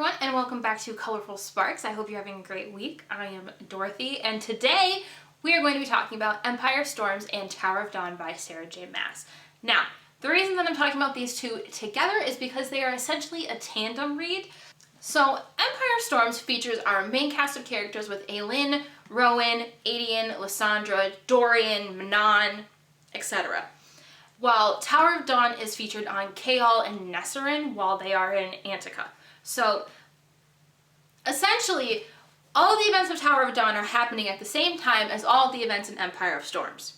everyone, and welcome back to Colorful Sparks. I hope you're having a great week. I am Dorothy, and today we are going to be talking about Empire Storms and Tower of Dawn by Sarah J. Maas. Now, the reason that I'm talking about these two together is because they are essentially a tandem read. So, Empire Storms features our main cast of characters with Aelin, Rowan, Adian, Lysandra, Dorian, Manon, etc. While Tower of Dawn is featured on Chaol and Nesserin while they are in Antica. So, essentially, all of the events of Tower of Dawn are happening at the same time as all of the events in Empire of Storms.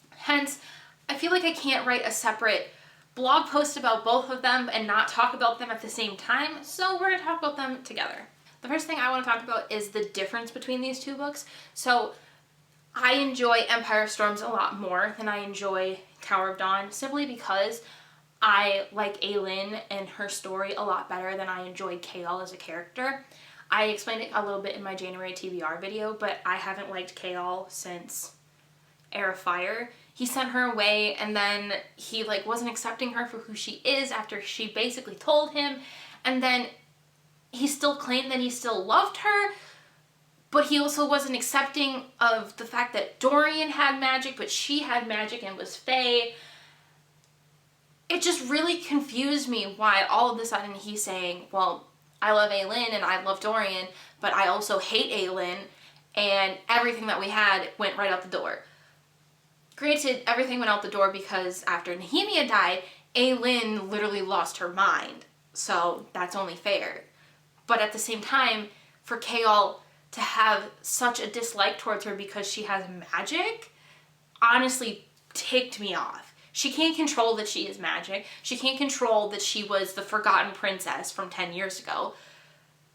Hence, I feel like I can't write a separate blog post about both of them and not talk about them at the same time, so we're going to talk about them together. The first thing I want to talk about is the difference between these two books. So, I enjoy Empire of Storms a lot more than I enjoy Tower of Dawn, simply because I like Aelin and her story a lot better than I enjoyed Chaol as a character. I explained it a little bit in my January TBR video, but I haven't liked Chaol since Heir of Fire. He sent her away, and then he wasn't accepting her for who she is after she basically told him, and then he still claimed that he still loved her, but he also wasn't accepting of the fact that Dorian had magic, but she had magic and was fae. It just really confused me why all of a sudden he's saying, well, I love Aelin and I love Dorian, but I also hate Aelin, and everything that we had went right out the door. Granted, everything went out the door because after Nehemia died, Aelin literally lost her mind, so that's only fair. But at the same time, for Chaol to have such a dislike towards her because she has magic, honestly ticked me off. She can't control that she is magic. She can't control that she was the forgotten princess from 10 years ago.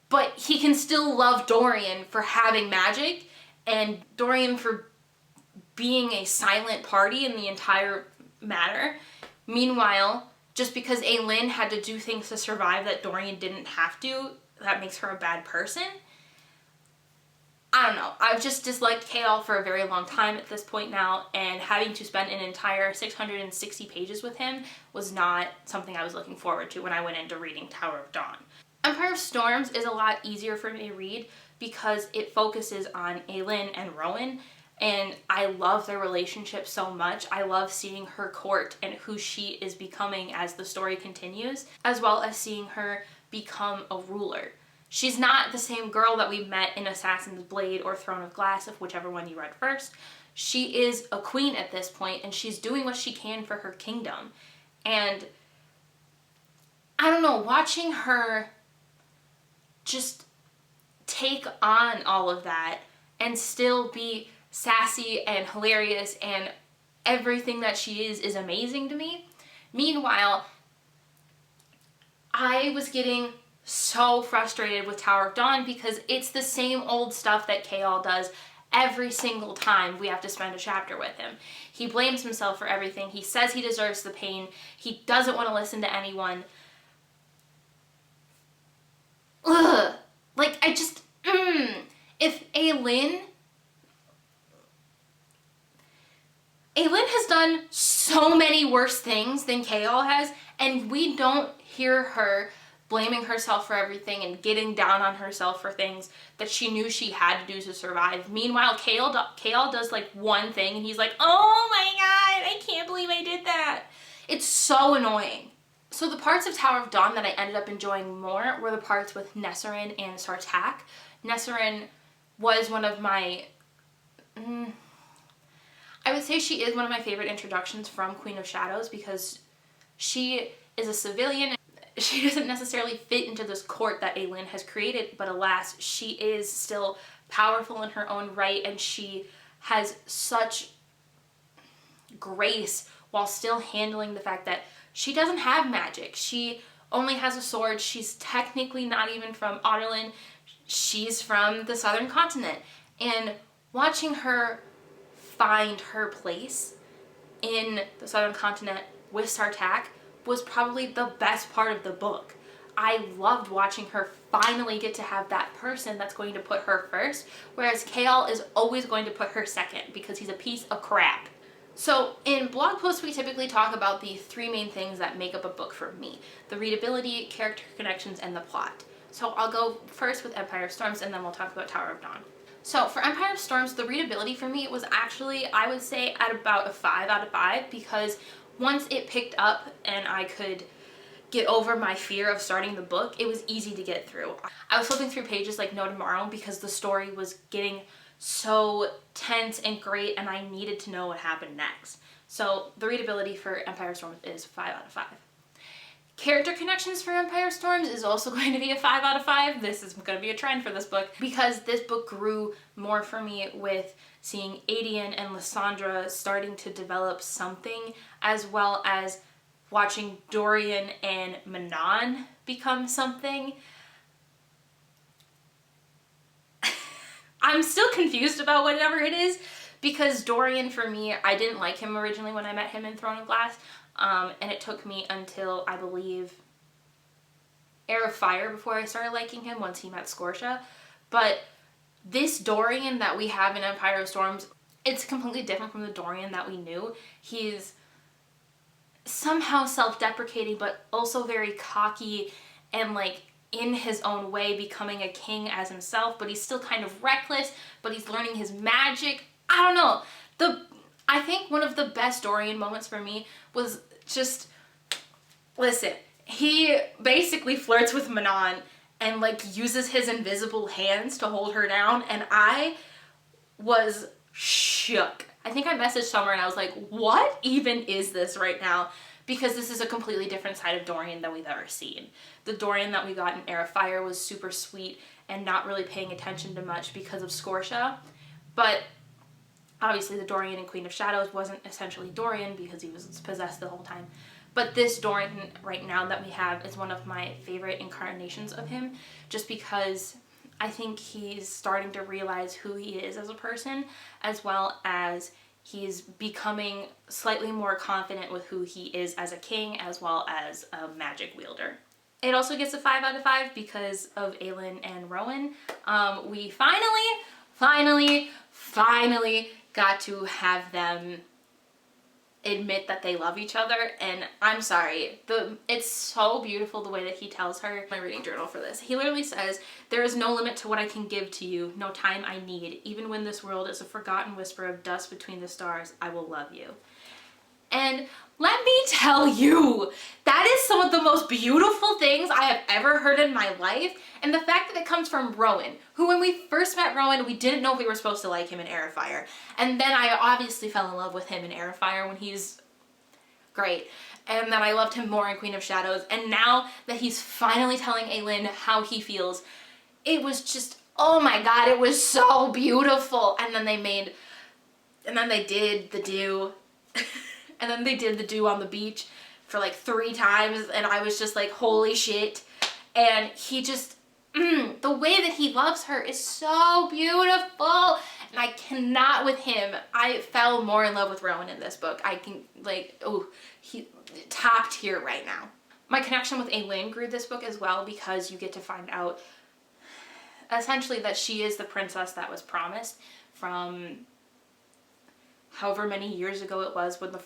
But he can still love Dorian for having magic and Dorian for being a silent party in the entire matter. Meanwhile, just because Aelin had to do things to survive that Dorian didn't have to, that makes her a bad person. I don't know. I've just disliked Chaol for a very long time at this point now, and having to spend an entire 660 pages with him was not something I was looking forward to when I went into reading Tower of Dawn. Empire of Storms is a lot easier for me to read because it focuses on Aelin and Rowan, and I love their relationship so much. I love seeing her court and who she is becoming as the story continues, as well as seeing her become a ruler. She's not the same girl that we met in Assassin's Blade or Throne of Glass, of whichever one you read first. She is a queen at this point, and she's doing what she can for her kingdom. And I don't know, watching her just take on all of that and still be sassy and hilarious and everything that she is amazing to me. Meanwhile, I was getting so frustrated with Tower of Dawn because it's the same old stuff that Chaol does every single time we have to spend a chapter with him. He blames himself for everything. He says he deserves the pain. He doesn't want to listen to anyone. Ugh. If Aelin has done so many worse things than Chaol has, and we don't hear her blaming herself for everything and getting down on herself for things that she knew she had to do to survive. Meanwhile, Chaol does one thing and he's like, oh my god, I can't believe I did that. It's so annoying. So the parts of Tower of Dawn that I ended up enjoying more were the parts with Nesserin and Sartaq. Nesserin was one of my, I would say she is one of my favorite introductions from Queen of Shadows because she is a civilian. She doesn't necessarily fit into this court that Aelin has created, but alas, she is still powerful in her own right, and she has such grace while still handling the fact that she doesn't have magic. She only has a sword. She's technically not even from Otterlin. She's from the southern continent. And watching her find her place in the southern continent with Sartaq was probably the best part of the book. I loved watching her finally get to have that person that's going to put her first, whereas Chaol is always going to put her second because he's a piece of crap. So in blog posts, we typically talk about the three main things that make up a book for me: the readability, character connections, and the plot. So I'll go first with Empire of Storms, and then we'll talk about Tower of Dawn. So for Empire of Storms, the readability for me was actually, I would say, at about a 5 out of 5, because once it picked up and I could get over my fear of starting the book, it was easy to get through. I was flipping through pages like no tomorrow because the story was getting so tense and great, and I needed to know what happened next. So the readability for Empire Storms is 5 out of 5. Character connections for Empire Storms is also going to be a 5 out of 5. This is going to be a trend for this book, because this book grew more for me with seeing Adian and Lysandra starting to develop something, as well as watching Dorian and Manon become something. I'm still confused about whatever it is, because Dorian, for me, I didn't like him originally when I met him in Throne of Glass, and it took me until, I believe, Heir of Fire before I started liking him, once he met Scotia. But this Dorian that we have in Empire of Storms, it's completely different from the Dorian that we knew. He's somehow self-deprecating, but also very cocky and like in his own way becoming a king as himself, but he's still kind of reckless, but he's learning his magic. I don't know. I think one of the best Dorian moments for me was just, listen, he basically flirts with Manon and like uses his invisible hands to hold her down, and I was shook. I think I messaged somewhere and I was like, what even is this right now? Because this is a completely different side of Dorian than we've ever seen. The Dorian that we got in Heir of Fire was super sweet and not really paying attention to much because of Scotia. But obviously the Dorian in Queen of Shadows wasn't essentially Dorian because he was possessed the whole time. But this Dorian right now that we have is one of my favorite incarnations of him, just because I think he's starting to realize who he is as a person, as well as he's becoming slightly more confident with who he is as a king, as well as a magic wielder. It also gets a 5 out of 5 because of Aelin and Rowan. We finally got to have them admit that they love each other, and I'm sorry, it's so beautiful the way that he tells her. My reading journal for this, he literally says, "There is no limit to what I can give to you, no time I need. Even when this world is a forgotten whisper of dust between the stars, I will love you." And let me tell you, that is some of the most beautiful things I have ever heard in my life. And the fact that it comes from Rowan, who when we first met Rowan, we didn't know if we were supposed to like him in Heir of Fire. And then I obviously fell in love with him in Heir of Fire when he's great. And then I loved him more in Queen of Shadows. And now that he's finally telling Aelin how he feels, it was just, oh my god, it was so beautiful. And then they did the do. And then they did the do on the beach for like 3 times, and I was just like, holy shit. And he just, the way that he loves her is so beautiful. And I cannot with him. I fell more in love with Rowan in this book. I can like, oh, he top tier right now. My connection with Aelin grew this book as well, because you get to find out essentially that she is the princess that was promised from however many years ago it was when the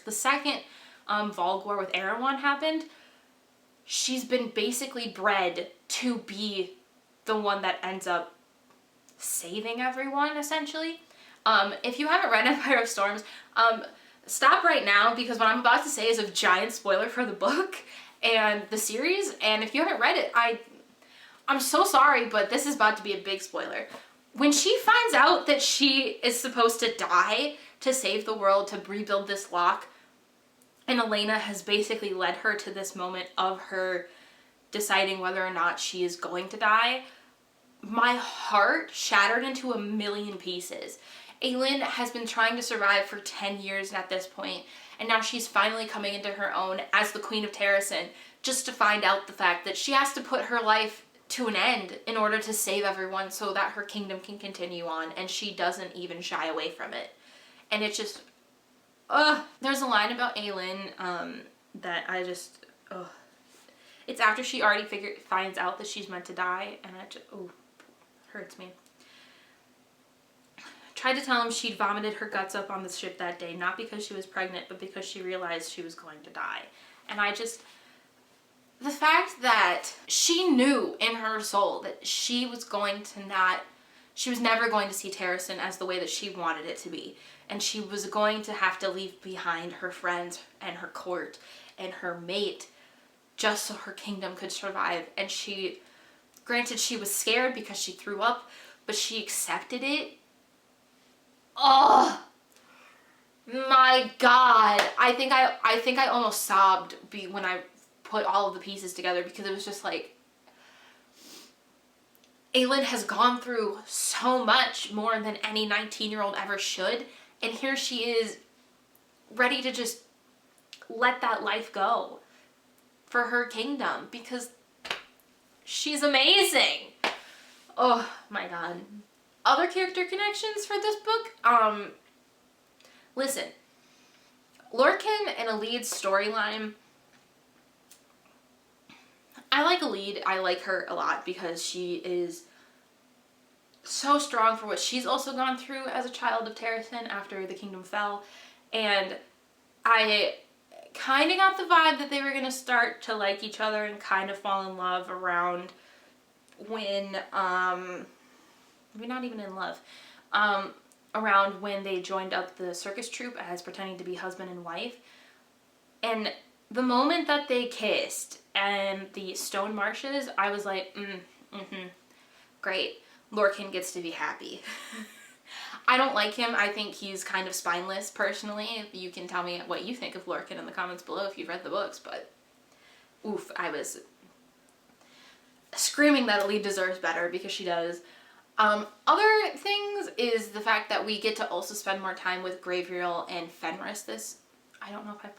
second Volgor with Erewhon happened. She's been basically bred to be the one that ends up saving everyone, essentially. If you haven't read Empire of Storms, stop right now, because what I'm about to say is a giant spoiler for the book and the series, and if you haven't read it, I'm so sorry, but this is about to be a big spoiler. When she finds out that she is supposed to die to save the world, to rebuild this lock, and Elena has basically led her to this moment of her deciding whether or not she is going to die, my heart shattered into a million pieces. Aelin has been trying to survive for 10 years at this point, and now she's finally coming into her own as the Queen of Terrasen, just to find out the fact that she has to put her life to an end in order to save everyone so that her kingdom can continue on, and she doesn't even shy away from it. And it's just, there's a line about Aelin that I just, it's after she already finds out that she's meant to die, and it just, hurts me. Tried to tell him she'd vomited her guts up on the ship that day, not because she was pregnant, but because she realized she was going to die. And I just, the fact that she knew in her soul that she was never going to see Terrasen as the way that she wanted it to be. And she was going to have to leave behind her friends and her court and her mate just so her kingdom could survive. And granted, she was scared because she threw up, but she accepted it. Oh my God. I think I almost sobbed when I put all of the pieces together, because it was just like, Aelin has gone through so much more than any 19-year-old ever should, and here she is ready to just let that life go for her kingdom because she's amazing. Oh my God. Other character connections for this book? Listen, Lorcan and Elid's storyline, I like Elid. I like her a lot because she is so strong for what she's also gone through as a child of Terrasen after the kingdom fell. And I kind of got the vibe that they were going to start to like each other and kind of fall in love around when, maybe not even in love, around when they joined up the circus troupe as pretending to be husband and wife. And the moment that they kissed and the stone marshes, I was like, great. Lorcan gets to be happy. I don't like him. I think he's kind of spineless, personally. You can tell me what you think of Lorcan in the comments below if you've read the books, but oof, I was screaming that Elid deserves better, because she does. Other things is the fact that we get to also spend more time with Gabriel and Fenris I don't know if I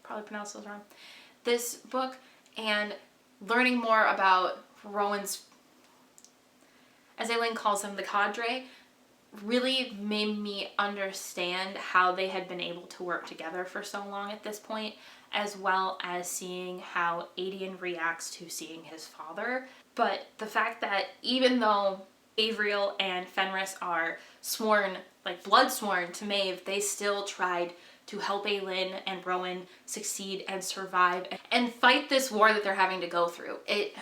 probably pronounced those wrong, this book, and learning more about Rowan's, as Aelin calls them, the cadre, really made me understand how they had been able to work together for so long at this point, as well as seeing how Aedion reacts to seeing his father. But the fact that even though Gabriel and Fenris are sworn, like blood sworn to Maeve, they still tried to help Aelin and Rowan succeed and survive and fight this war that they're having to go through. It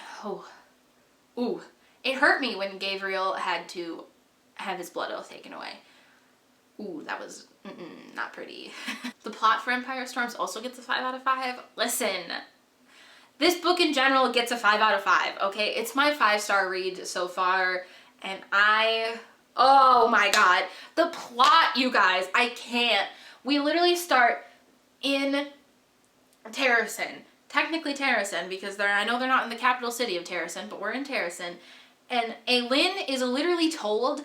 hurt me when Gabriel had to have his blood oath taken away. Ooh, that was not pretty. The plot for Empire Storms also gets a 5 out of 5. Listen, this book in general gets a 5 out of 5, okay? It's my 5-star read so far, and oh my God. The plot, you guys, I can't. We literally start in Terrasen. Technically Terrasen, because I know they're not in the capital city of Terrasen, but we're in Terrasen. And Aelin is literally told,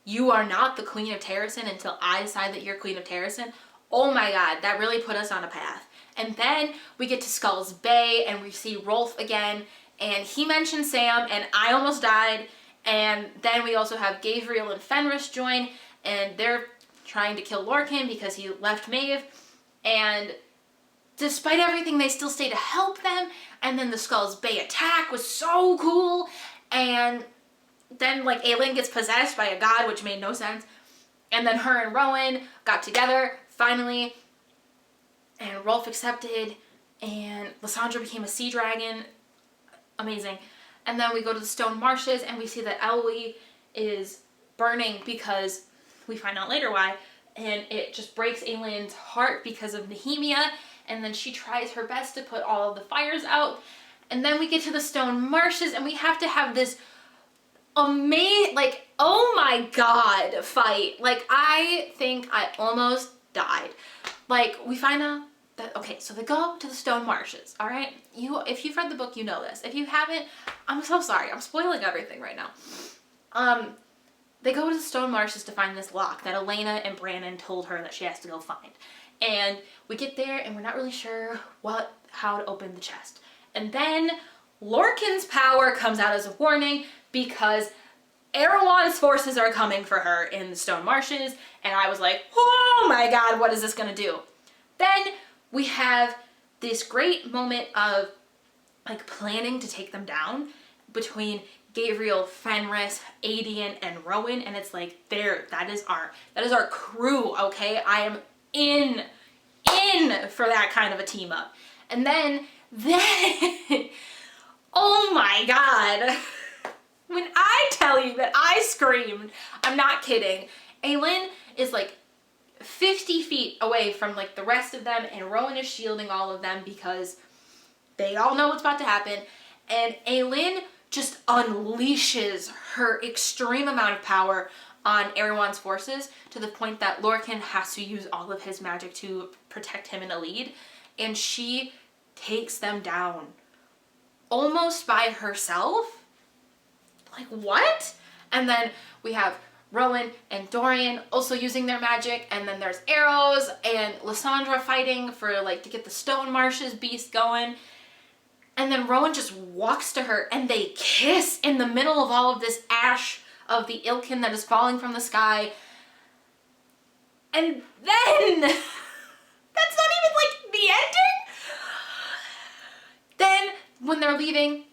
you are not the Queen of Terrasen until I decide that you're Queen of Terrasen. Oh my God, that really put us on a path. And then we get to Skull's Bay and we see Rolf again, and he mentions Sam, and I almost died. And then we also have Gabriel and Fenris join, and they're trying to kill Lorcan because he left Maeve. And despite everything, they still stay to help them. And then the Skull's Bay attack was so cool. And then, like, Aelin gets possessed by a god, which made no sense. And then her and Rowan got together, finally. And Rolf accepted. And Lysandra became a sea dragon. Amazing. And then we go to the Stone Marshes, and we see that Elwë is burning because we find out later why. And it just breaks Aelin's heart because of Nehemia. And then she tries her best to put all of the fires out. And then we get to the Stone Marshes, and we have to have this amazing, like, oh my God, fight. Like, I think I almost died. Like, we find out that, okay, so they go to the Stone Marshes, all right? If you've read the book, you know this. If you haven't, I'm so sorry. I'm spoiling everything right now. They go to the Stone Marshes to find this lock that Elena and Brannon told her that she has to go find. And we get there, and we're not really sure how to open the chest. And then Lorcan's power comes out as a warning because Erewhon's forces are coming for her in the Stone Marshes. And I was like, oh my God, what is this going to do? Then we have this great moment of, like, planning to take them down between Gabriel, Fenris, Aedion, and Rowan. And it's like, that is our crew, okay? I am in for that kind of a team up. And then Then, oh my God. When I tell you that I screamed, I'm not kidding. Aelin is like 50 feet away from like the rest of them, and Rowan is shielding all of them because they all know what's about to happen. And Aelin just unleashes her extreme amount of power on Erewhon's forces to the point that Lorcan has to use all of his magic to protect him and Elide, and she takes them down almost by herself. Like, what? And then we have Rowan and Dorian also using their magic, and then there's arrows and Lysandra fighting for like to get the Stone Marshes beast going. And then Rowan just walks to her and they kiss in the middle of all of this ash of the Ilkin that is falling from the sky. And then that's not even like the ending. Then when they're leaving,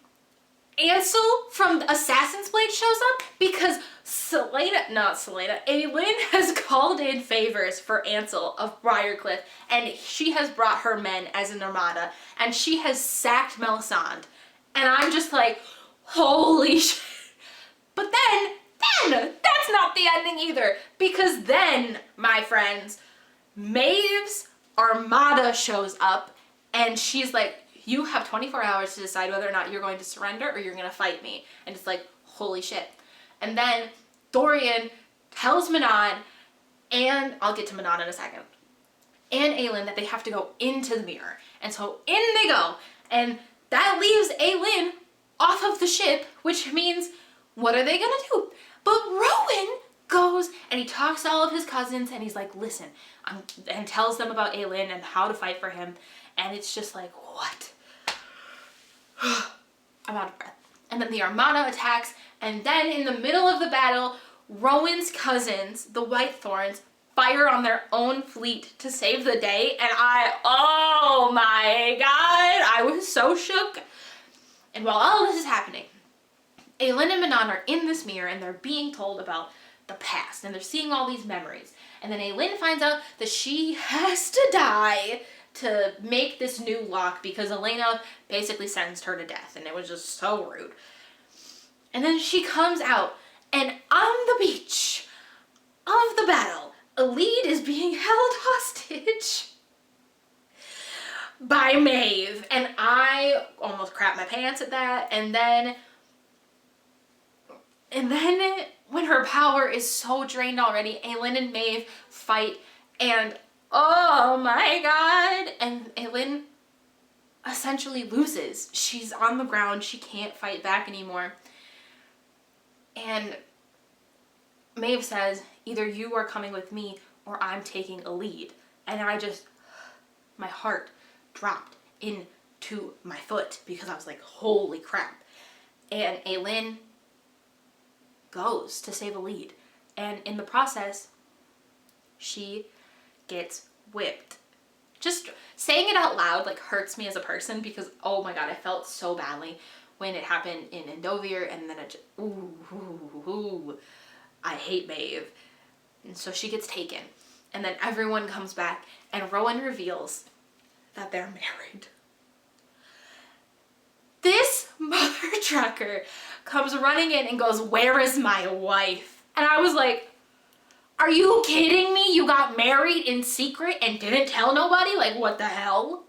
Ansel from Assassin's Blade shows up because Aelin has called in favors for Ansel of Briarcliff, and she has brought her men as an armada, and she has sacked Melisande. And I'm just like, holy shit. But then, that's not the ending either, because then, my friends, Maeve's armada shows up, and she's like, you have 24 hours to decide whether or not you're going to surrender or you're going to fight me. And it's like, holy shit. And then Dorian tells Manon, and I'll get to Manon in a second, and Aelin that they have to go into the mirror. And so in they go. And that leaves Aelin off of the ship, which means, what are they going to do? But Rowan goes and he talks to all of his cousins and he's like, listen, and tells them about Aelin and how to fight for him. And it's just like, what? I'm out of breath. And then the armada attacks, and then in the middle of the battle, Rowan's cousins, the Whitethorns, fire on their own fleet to save the day, and oh my God, I was so shook. And while all this is happening, Aelin and Manon are in this mirror, and they're being told about the past, and they're seeing all these memories. And then Aelin finds out that she has to die to make this new lock because Elena basically sentenced her to death, and it was just so rude. And then she comes out, and on the beach of the battle, Elide is being held hostage by Maeve, and I almost crapped my pants at that. And then when her power is so drained already, Aelin and Maeve fight, and oh my God, and Aelin essentially loses. She's on the ground, she can't fight back anymore. And Maeve says, either you are coming with me or I'm taking Elide. And my heart dropped into my foot because I was like, holy crap. And Aelin goes to save Elide. And in the process, she gets whipped. Just saying it out loud like hurts me as a person because, oh my God, I felt so badly when it happened in Endovir, and then I hate Maeve. And so she gets taken, and then everyone comes back, and Rowan reveals that they're married. This mother trucker comes running in and goes, where is my wife? And I was like, are you kidding me? You got married in secret and didn't tell nobody? Like, what the hell?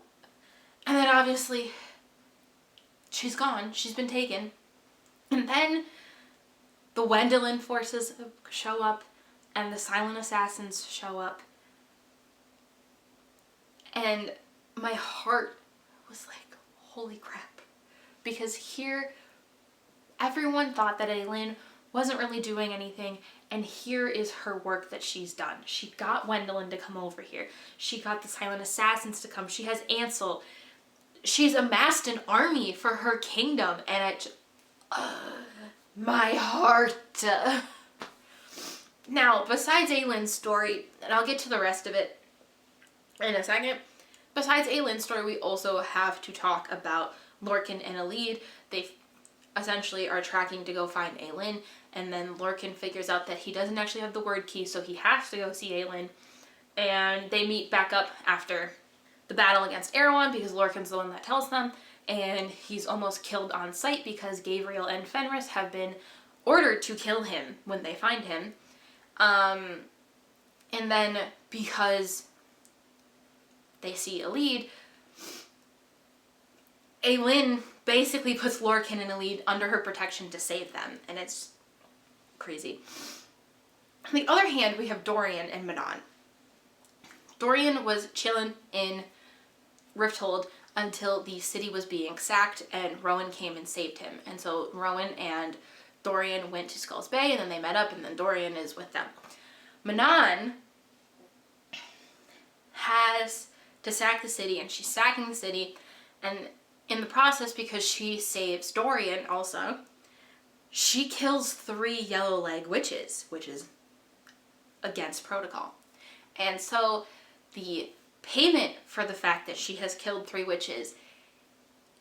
And then obviously, she's gone. She's been taken. And then the Wendelin forces show up and the Silent Assassins show up. And my heart was like, holy crap. Because here, everyone thought that Aelin wasn't really doing anything, and here is her work that she's done. She got Wendelin to come over here. She got the Silent Assassins to come. She has Ansel. She's amassed an army for her kingdom, and my heart. Now, besides Aelin's story, and I'll get to the rest of it in a second, besides Aelin's story, we also have to talk about Lorcan and Elide. They essentially are tracking to go find Aelin, and then Lorcan figures out that he doesn't actually have the word key, so he has to go see Aelin, and they meet back up after the battle against Erewhon because Lorcan's the one that tells them, and he's almost killed on sight because Gabriel and Fenris have been ordered to kill him when they find him. And then because they see Elide, Aelin basically puts Lorcan and Elide under her protection to save them, and it's crazy. On the other hand, we have Dorian and Manon. Dorian was chilling in Rifthold until the city was being sacked and Rowan came and saved him. And so Rowan and Dorian went to Skull's Bay, and then they met up, and then Dorian is with them. Manon has to sack the city, and she's sacking the city, and in the process, because she saves Dorian also, she kills 3 yellow leg witches, which is against protocol. And so the payment for the fact that she has killed 3 witches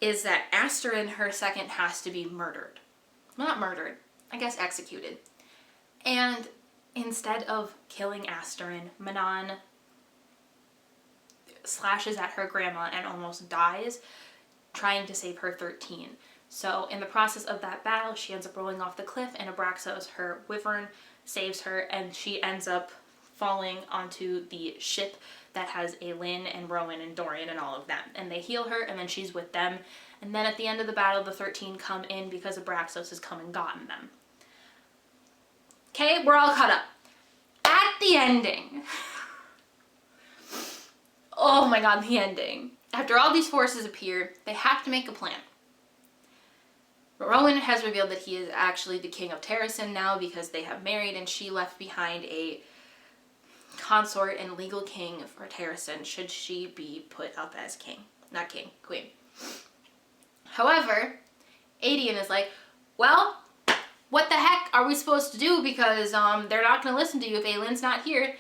is that Asterin, her second, has to be murdered. Well, not murdered, I guess executed. And instead of killing Asterin, Manon slashes at her grandma and almost dies trying to save her 13. So in the process of that battle, she ends up rolling off the cliff, and Abraxos, her wyvern, saves her, and she ends up falling onto the ship that has Aelin and Rowan and Dorian and all of them. And they heal her, and then she's with them. And then at the end of the battle, the 13 come in because Abraxos has come and gotten them. Okay, we're all caught up. At the ending. Oh my god, the ending. After all these forces appear, they have to make a plan. Rowan has revealed that he is actually the king of Terrasen now because they have married, and she left behind a consort and legal king for Terrasen should she be put up as king. Not king, queen. However, Aedion is like, well, what the heck are we supposed to do, because they're not going to listen to you if Aelin's not here.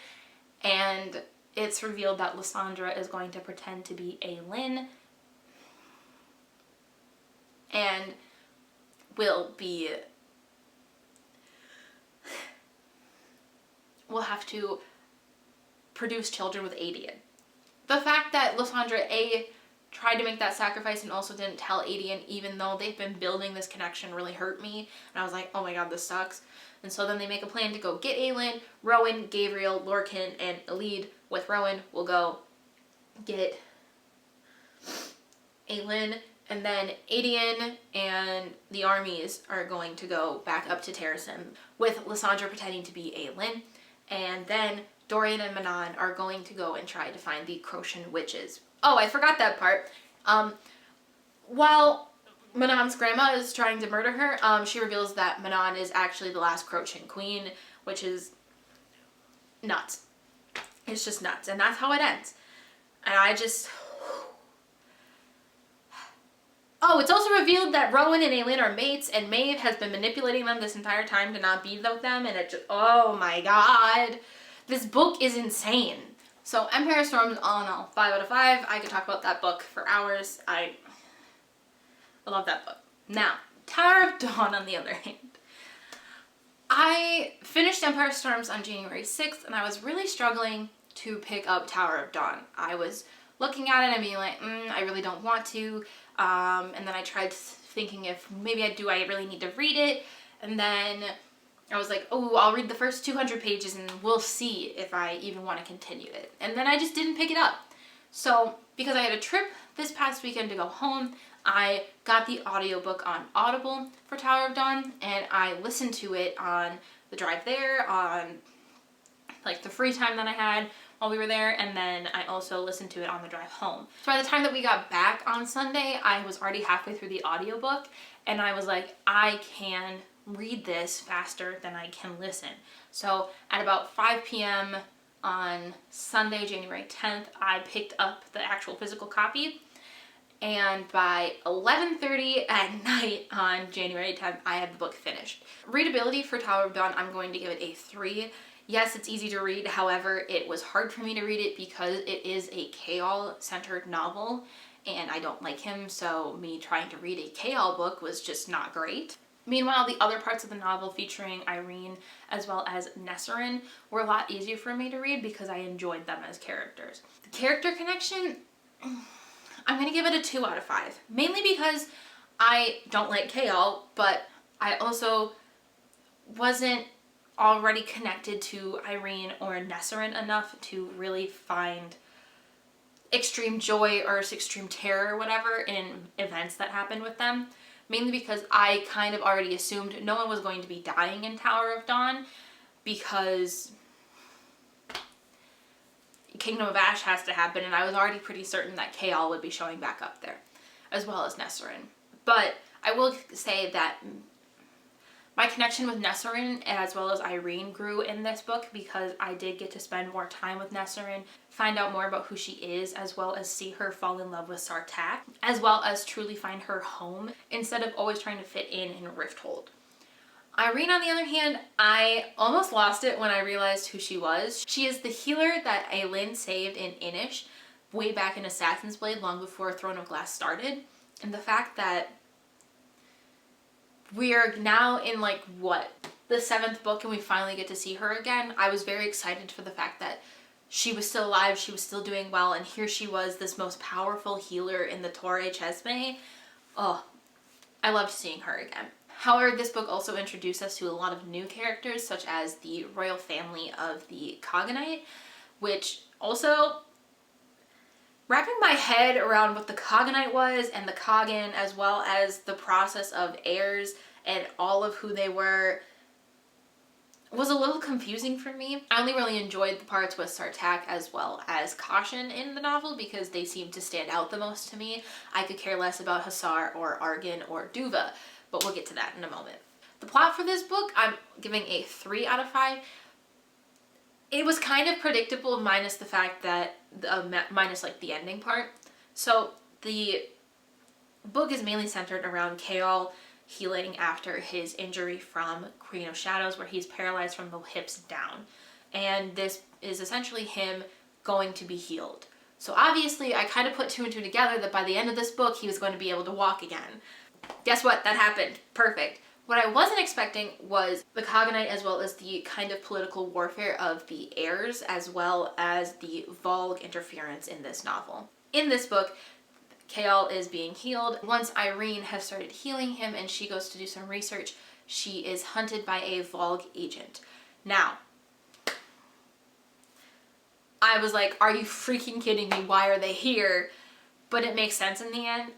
And it's revealed that Lysandra is going to pretend to be Aelin and will have to produce children with Aedion. The fact that Lysandra tried to make that sacrifice and also didn't tell Aedion, even though they've been building this connection, really hurt me. And I was like, oh my god, this sucks. And so then they make a plan to go get Aelin. Rowan, Gabriel, Lorcan, and Elide with Rowan will go get Aelin. And then Aedion and the armies are going to go back up to Terrasen with Lysandra pretending to be Aelin. And then Dorian and Manon are going to go and try to find the Crocian witches. Oh, I forgot that part. While Manon's grandma is trying to murder her, she reveals that Manon is actually the last Crocian queen, which is nuts. It's just nuts. And that's how it ends. And I just... Oh, it's also revealed that Rowan and Aelin are mates, and Maeve has been manipulating them this entire time to not be with them, and it just... Oh my god. This book is insane. So, Empire of Storms, all in all, 5 out of 5. I could talk about that book for hours. I love that book. Now, Tower of Dawn, on the other hand. I finished Empire of Storms on January 6th, and I was really struggling to pick up Tower of Dawn. I was looking at it and being like, I really don't want to. And then I tried thinking if maybe I really need to read it. And then I was like, oh, I'll read the first 200 pages and we'll see if I even want to continue it. And then I just didn't pick it up. So, because I had a trip this past weekend to go home, I got the audiobook on Audible for Tower of Dawn, and I listened to it on the drive there, on like the free time that I had while we were there, and then I also listened to it on the drive home. So by the time that we got back on Sunday, I was already halfway through the audiobook, and I was like, I can read this faster than I can listen. So at about 5 p.m. on Sunday, January 10th, I picked up the actual physical copy, and by 11:30 at night on January 10th, I had the book finished. Readability for Tower of Dawn, I'm going to give it a 3. Yes, it's easy to read, however, it was hard for me to read it because it is a Chaol-centered novel, and I don't like him, so me trying to read a Chaol book was just not great. Meanwhile, the other parts of the novel featuring Irene as well as Nesserin were a lot easier for me to read because I enjoyed them as characters. The character connection, I'm going to give it a 2 out of 5. Mainly because I don't like Chaol, but I also wasn't already connected to Irene or Nesserin enough to really find extreme joy or extreme terror or whatever in events that happened with them. Mainly because I kind of already assumed no one was going to be dying in Tower of Dawn, because Kingdom of Ash has to happen, and I was already pretty certain that Chaol would be showing back up there, as well as Nesserin. But I will say that my connection with Nesserin as well as Irene grew in this book because I did get to spend more time with Nesserin, find out more about who she is, as well as see her fall in love with Sartaq, as well as truly find her home instead of always trying to fit in Rifthold. Irene, on the other hand, I almost lost it when I realized who she was. She is the healer that Aelin saved in Inish way back in Assassin's Blade, long before Throne of Glass started. And the fact that we are now in like, what, the 7th book and we finally get to see her again. I was very excited for the fact that she was still alive, she was still doing well, and here she was, this most powerful healer in the Torre Chesme. Oh, I loved seeing her again. However, this book also introduced us to a lot of new characters, such as the royal family of the Cognite, which also, wrapping my head around what the Cognite was and the Coggin, as well as the process of heirs and all of who they were, was a little confusing for me. I only really enjoyed the parts with Sartaq as well as Caution in the novel because they seemed to stand out the most to me. I could care less about Hussar or Argan or Duva, but we'll get to that in a moment. The plot for this book, I'm giving a 3 out of 5. It was kind of predictable, minus the fact that, minus like the ending part. So the book is mainly centered around Chaol healing after his injury from Queen of Shadows, where he's paralyzed from the hips down. And this is essentially him going to be healed. So obviously I kind of put 2 and 2 together that by the end of this book he was going to be able to walk again. Guess what? That happened. Perfect. What I wasn't expecting was the Cognite, as well as the kind of political warfare of the heirs, as well as the Volg interference in this novel. In this book, Chaol is being healed. Once Irene has started healing him and she goes to do some research, she is hunted by a Volg agent. Now, I was like, are you freaking kidding me? Why are they here? But it makes sense in the end.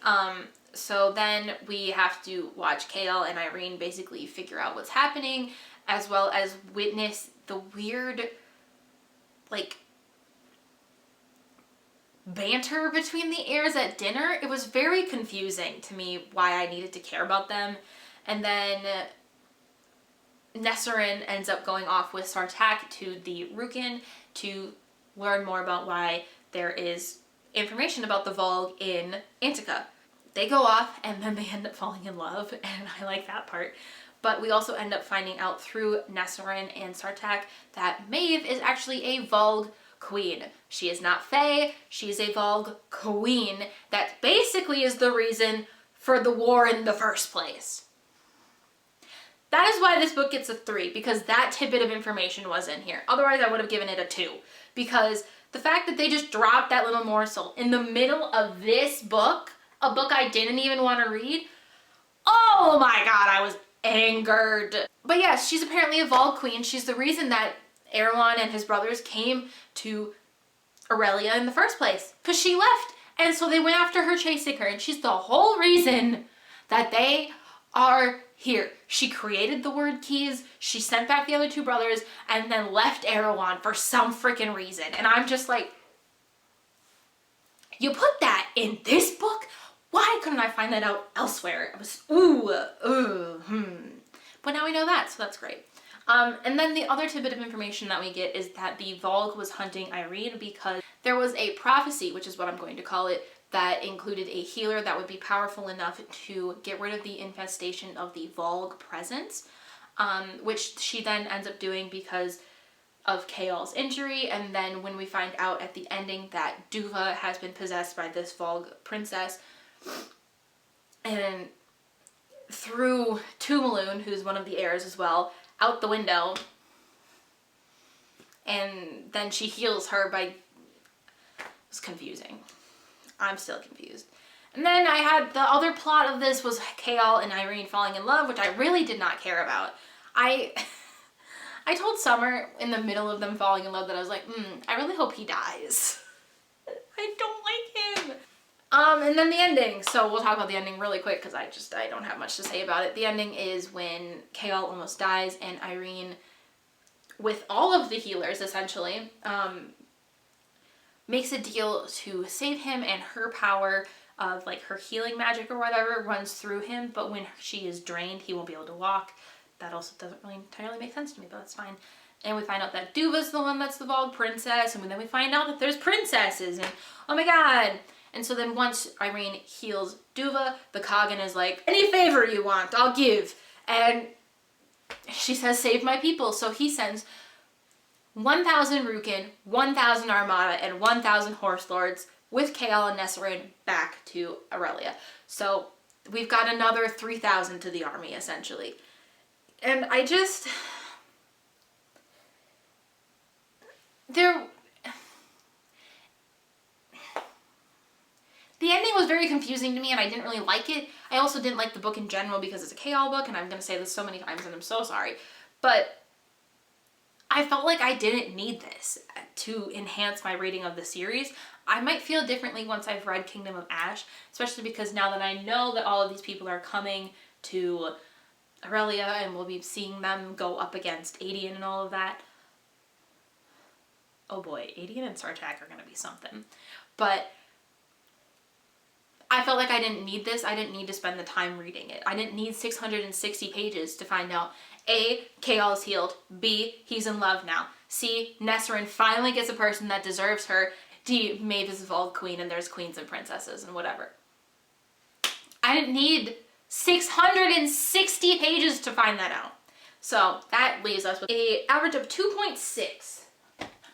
So then we have to watch Chaol and Irene basically figure out what's happening, as well as witness the weird, like, banter between the heirs at dinner. It was very confusing to me why I needed to care about them. And then Nesserin ends up going off with Sartaq to the Rukin to learn more about why there is information about the Volg in Antica. They go off and then they end up falling in love, and I like that part. But we also end up finding out through Nesserin and Sartaq that Maeve is actually a Volg queen. She is not Fae, she is a Volg queen. That basically is the reason for the war in the first place. That is why this book gets a 3, because that tidbit of information was in here. Otherwise I would have given it a 2, because the fact that they just dropped that little morsel in the middle of this book, a book I didn't even want to read, oh my god, I was angered. But yes, she's apparently a Volg queen. She's the reason that Erewhon and his brothers came to Aurelia in the first place, because she left, and so they went after her, chasing her, and she's the whole reason that they are here. She created the word keys, she sent back the other 2 brothers, and then left Erewhon for some freaking reason. And I'm just like, you put that in this book? Why couldn't I find that out elsewhere? It was, But now we know that, so that's great. And then the other tidbit of information that we get is that the Volg was hunting Irene because there was a prophecy, which is what I'm going to call it, that included a healer that would be powerful enough to get rid of the infestation of the Volg presence, which she then ends up doing because of Chaol's injury. And then when we find out at the ending that Duva has been possessed by this Volg princess, and through Tumaloon, who's one of the heirs as well, out the window, and then she heals her by... It was confusing. I'm still confused. And then I had the other plot of this was Chaol and Irene falling in love, which I really did not care about. I told Summer in the middle of them falling in love that I was like, I really hope he dies. I don't like him. And then the ending. So we'll talk about the ending really quick because I don't have much to say about it. The ending is when Chaol almost dies and Irene, with all of the healers essentially, makes a deal to save him, and her power of like her healing magic or whatever runs through him, but when she is drained, he won't be able to walk. That also doesn't really entirely make sense to me, but that's fine. And we find out that Duva's the one that's the Vogue princess, and then we find out that there's princesses, and oh my god. And so then once Irene heals Duva, the Kagan is like, any favor you want, I'll give. And she says, save my people. So he sends 1,000 Rukin, 1,000 Armada, and 1,000 Horse Lords with Chaol and Nesserin back to Aurelia. So we've got another 3,000 to the army, essentially. And I just... The ending was very confusing to me and I didn't really like it. I also didn't like the book in general because it's a Chaol book, and I'm going to say this so many times and I'm so sorry. But I felt like I didn't need this to enhance my rating of the series. I might feel differently once I've read Kingdom of Ash, especially because now that I know that all of these people are coming to Aurelia and we'll be seeing them go up against Adian and all of that. Oh boy, Adian and Sartaq are going to be something. But I felt like I didn't need this. I didn't need to spend the time reading it. I didn't need 660 pages to find out A, Chaol is healed, B, he's in love now, C, Nesserin finally gets a person that deserves her, D, Maeve is evolved queen and there's queens and princesses and whatever. I didn't need 660 pages to find that out. So that leaves us with an average of 2.6.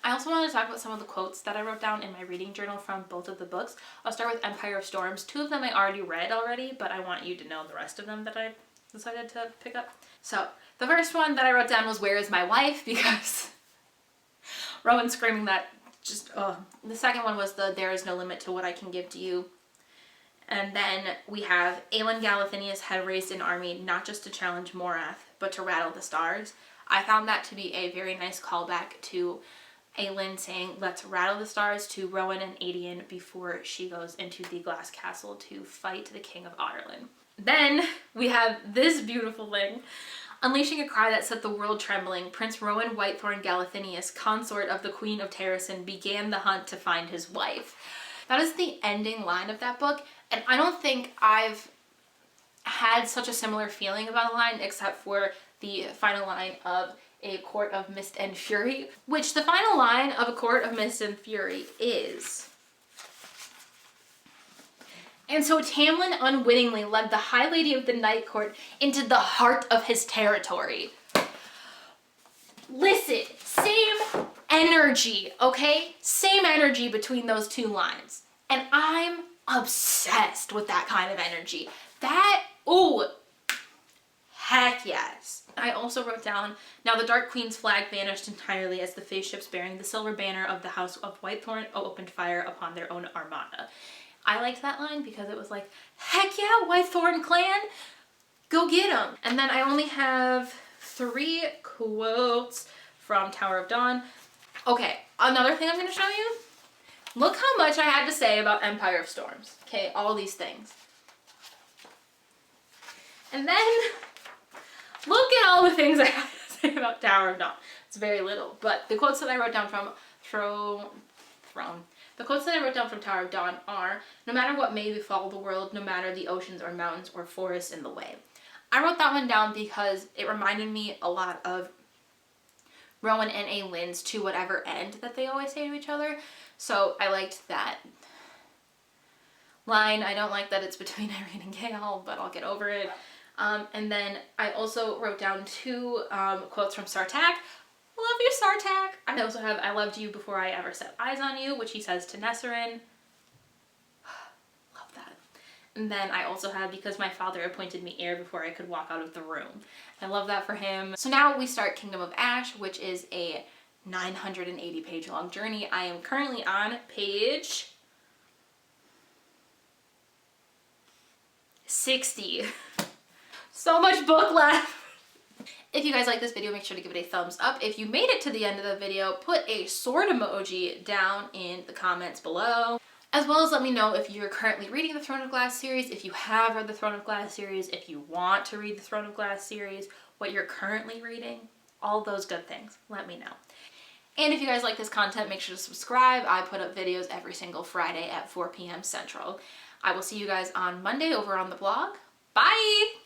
I also want to talk about some of the quotes that I wrote down in my reading journal from both of the books. I'll start with Empire of Storms. 2 of them I already read already, but I want you to know the rest of them that I decided to pick up. So the first one that I wrote down was, where is my wife? Because Rowan screaming that just, ugh. The second one was there is no limit to what I can give to you. And then we have Aelin Galathinius had raised an army not just to challenge Morath, but to rattle the stars. I found that to be a very nice callback to Aelin saying, let's rattle the stars to Rowan and Adian before she goes into the glass castle to fight the King of Ireland. Then we have this beautiful thing. Unleashing a cry that set the world trembling, Prince Rowan Whitethorn Galathinius, consort of the Queen of Terrasen, began the hunt to find his wife. That is the ending line of that book, and I don't think I've had such a similar feeling about a line except for the final line of A Court of Mist and Fury, which the final line of A Court of Mist and Fury is, and so Tamlin unwittingly led the High Lady of the Night Court into the heart of his territory. Listen, same energy, okay? Same energy between those 2 lines. And I'm obsessed with that kind of energy. That, ooh, heck yes. I also wrote down, now the Dark Queen's flag vanished entirely as the face ships bearing the silver banner of the House of Whitethorn opened fire upon their own armada. I liked that line because it was like, heck yeah, Whitethorn clan, go get them. And then I only have 3 quotes from Tower of Dawn. Okay, another thing I'm going to show you. Look how much I had to say about Empire of Storms. Okay, all these things. And then look at all the things I have to say about Tower of Dawn. It's very little, but the quotes that I wrote down from the quotes that I wrote down from Tower of Dawn are, no matter what may befall the world, no matter the oceans or mountains or forests in the way. I wrote that one down because it reminded me a lot of Rowan and Aelin's to whatever end that they always say to each other. So I liked that line. I don't like that it's between Irene and Chaol, but I'll get over it. And then I also wrote down 2 quotes from Sartaq. Love you, Sartaq. I also have, I loved you before I ever set eyes on you, which he says to Nesserin. Love that. And then I also have, because my father appointed me heir before I could walk out of the room. I love that for him. So now we start Kingdom of Ash, which is a 980 page long journey. I am currently on page 60. So much book left. If you guys like this video, make sure to give it a thumbs up. If you made it to the end of the video, put a sword emoji down in the comments below. As well as let me know if you're currently reading the Throne of Glass series, if you have read the Throne of Glass series, if you want to read the Throne of Glass series, what you're currently reading, all those good things. Let me know. And if you guys like this content, make sure to subscribe. I put up videos every single Friday at 4 p.m. Central. I will see you guys on Monday over on the blog. Bye!